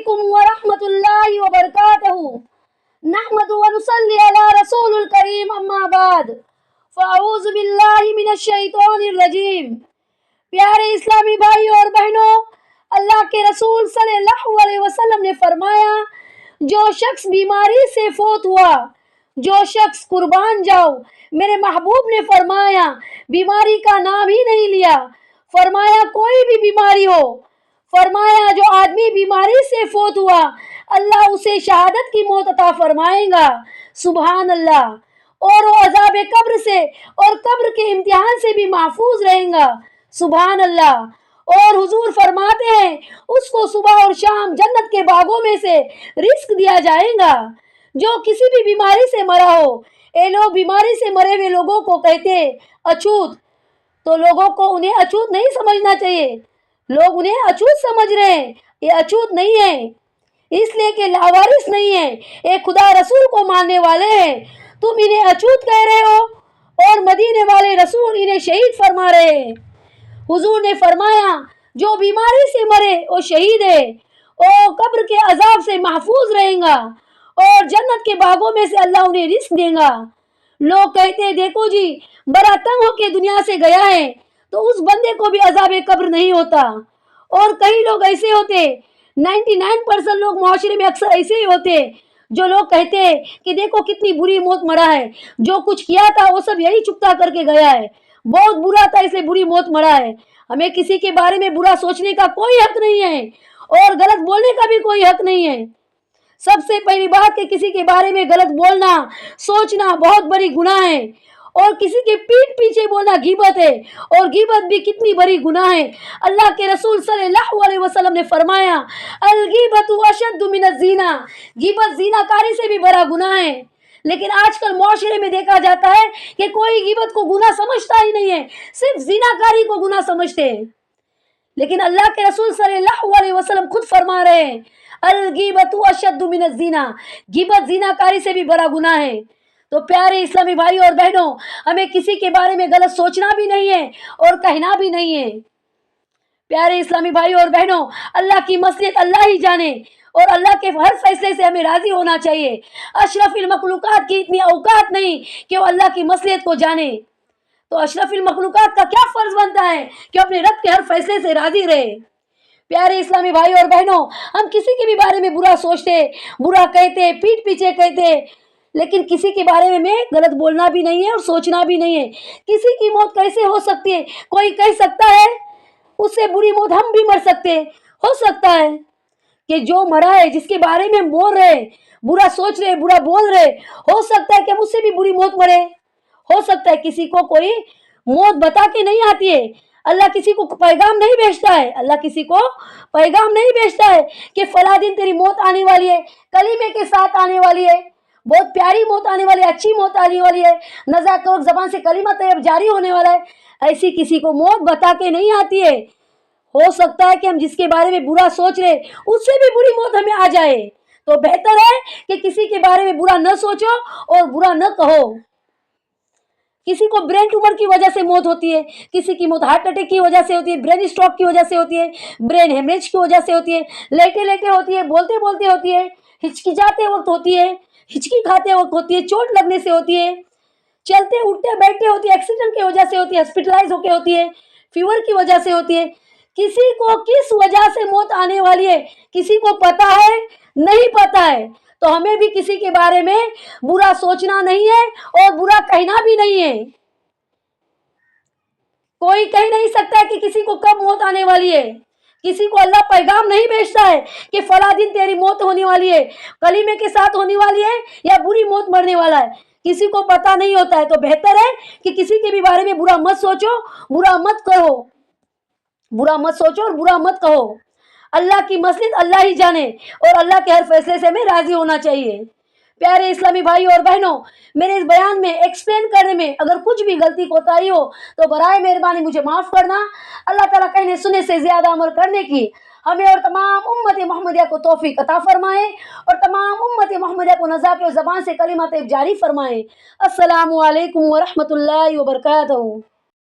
अलैकुम व रहमतुल्लाहि व बरकातहू। नहमदु व नुसल्ली अला रसूलिल करीम, अम्मा बाद, फ़अऊज़ु बिल्लाहि मिनश शैतानिर रजीम। प्यारे इस्लामी भाई और बहनों, अल्लाह के रसूल सल्लल्लाहु अलैहि वसल्लम ने फरमाया, जो शख्स बीमारी से फोत हुआ, जो शख्स कुर्बान जाओ। मेरे महबूब ने फरमाया, बीमारी का नाम ही नहीं लिया, फरमाया कोई भी बीमारी हो, फरमाया जो आदमी बीमारी से फोत हुआ, अल्लाह उसे शहादत की मौत अता फरमाएगा। सुभान अल्लाह। और वो अज़ाब कब्र से और कब्र के इम्तिहान से भी महफूज रहेगा। सुभान अल्लाह। और हुजूर फरमाते हैं, उसको सुबह और शाम जन्नत के बागों में से रिस्क दिया जाएगा। जो किसी भी बीमारी से मरा हो, ये लोग बीमारी से मरे हुए लोगों को कहते अछूत, तो लोगों को उन्हें अछूत नहीं समझना चाहिए। लोग उन्हें अछूत समझ रहे हैं, ये अछूत नहीं है, इसलिए कि लावारिस नहीं है, ये खुदा रसूल को मानने वाले हैं। तुम इन्हें अछूत कह रहे हो और मदीने वाले रसूल इन्हें शहीद फरमा रहे हैं। हुजूर ने फरमाया, जो बीमारी से मरे वो शहीद है, और कब्र के अजाब से महफूज रहेगा और जन्नत के बागों में से अल्लाह उन्हें रिस्क देगा। लोग कहते हैं, देखो जी बड़ा तंग होके दुनिया से गया है, तो उस बंदे को भी अजाब कब्र नहीं होता। और कई लोग ऐसे होते, 99% लोग माशरे में अक्सर ऐसे ही होते, जो लोग कहते हैं कि देखो कितनी बुरी मौत मरा है, जो कुछ किया था वो सब यही चुकता करके गया है, बहुत बुरा था इसलिए बुरी मौत मरा है। हमें किसी के बारे में बुरा सोचने का कोई हक नहीं है और गलत बोलने का भी कोई हक नहीं है। सबसे पहली बात कि किसी के बारे में गलत बोलना, सोचना बहुत बड़ी गुनाह है, और किसी के पीठ पीछे बोलना गीबत है, और गीबत भी कितनी बड़ी गुनाह है। अल्लाह के रसूल सल्लल्लाहु अलैहि वसल्लम ने फरमाया, अल गीबतु अशद्दु मिनज़ ज़िना, गीबत ज़िनाकारी से भी बड़ा गुनाह है। लेकिन आजकल मुआशरे में देखा जाता है कि कोई गीबत को गुनाह समझता ही नहीं है, सिर्फ ज़िनाकारी को गुनाह समझते हैं। लेकिन अल्लाह के रसूल सल्लल्लाहु अलैहि वसल्लम खुद फरमा रहे हैं, अल गीबतु अशद्दु मिनज़ ज़िना, गीबत ज़िनाकारी से भी बड़ा गुनाह है। तो प्यारे इस्लामी भाई और बहनों, हमें किसी के बारे में गलत सोचना भी नहीं है और कहना भी नहीं है। प्यारे इस्लामी भाई और बहनों, अल्लाह की मसलियत अल्लाह ही जाने, और अल्लाह के हर फैसले से हमें राजी होना चाहिए। अशरफिल मखलूकात की इतनी औकात नहीं कि वो अल्लाह की मसलियत को जाने। तो अशरफिल मखलूकात का क्या फर्ज बनता है कि अपने रब के हर फैसले से राजी रहे। प्यारे इस्लामी भाई और बहनों, हम किसी के भी बारे में बुरा सोचते, बुरा कहते, पीठ पीछे कहते, लेकिन किसी के बारे में गलत बोलना भी नहीं है और सोचना भी नहीं है। किसी की मौत कैसे हो सकती है, कोई कह सकता है उससे बुरी मौत हम भी मर सकते। हो सकता है कि जो मरा है, जिसके बारे में हम बोल रहे, बुरा सोच रहे, बुरा बोल रहे, हो सकता है कि मुझसे भी बुरी मौत मरे। हो सकता है किसी को कोई मौत बता के नहीं आती है। अल्लाह किसी को पैगाम नहीं भेजता है, अल्लाह किसी को पैगाम नहीं भेजता है कि फला दिन तेरी मौत आने वाली है, कलीमे के साथ आने वाली है, बहुत प्यारी मौत आने वाली है, अच्छी मौत आने वाली है, नज़ाकत ज़बान से कलीमा तैयब जारी होने वाला है। ऐसी किसी को मौत बता के नहीं आती है। हो सकता है कि हम जिसके बारे में बुरा सोच रहे, उससे भी बुरी मौत हमें आ जाए। तो बेहतर है कि किसी के बारे में बुरा न सोचो और बुरा न कहो। किसी को ब्रेन ट्यूमर की वजह से मौत होती है, किसी की मौत हार्ट अटैक की वजह से होती है, ब्रेन स्ट्रोक की वजह से होती है, ब्रेन हेमरेज की वजह से होती है, लेटे लेटे होती है, बोलते बोलते होती है, हिचकिचाते वक्त होती है, हिचकी खाते वक्त होती है, चोट लगने से होती है, चलते उठते बैठते होती है, एक्सीडेंट की वजह से होती है, हॉस्पिटलाइज होके होती है, फीवर की वजह से होती है। किसी को किस वजह से मौत आने वाली है किसी को पता है? नहीं पता है। तो हमें भी किसी के बारे में बुरा सोचना नहीं है और बुरा कहना भी नहीं है। कोई कह नहीं सकता कि किसी को कब मौत आने वाली है। किसी को अल्लाह पैगाम नहीं भेजता है कि फला दिन तेरी मौत होने वाली है, कलीमे के साथ होने वाली है या बुरी मौत मरने वाला है, किसी को पता नहीं होता है। तो बेहतर है कि किसी के भी बारे में बुरा मत सोचो, बुरा मत कहो, बुरा मत सोचो और बुरा मत कहो। अल्लाह की मसलियत अल्लाह ही जाने, और अल्लाह के हर फैसले से हमें राजी होना चाहिए। प्यारे इस्लामी भाई और बहनों, मेरे इस बयान में एक्सप्लेन करने में अगर कुछ भी गलती कोताही हो तो बराए मेहरबानी मुझे माफ़ करना। अल्लाह ताला कहने सुनने से ज़्यादा अमल करने की हमें और तमाम उम्मत मोहम्मदिया को तौफीक अता फरमाए, और तमाम उम्मत मोहम्मदिया को नज़ाक़त ज़बान से कलिमा तैयब जारी फरमाए। अस्सलामु अलैकुम व रहमतुल्लाहि व बरकातहू।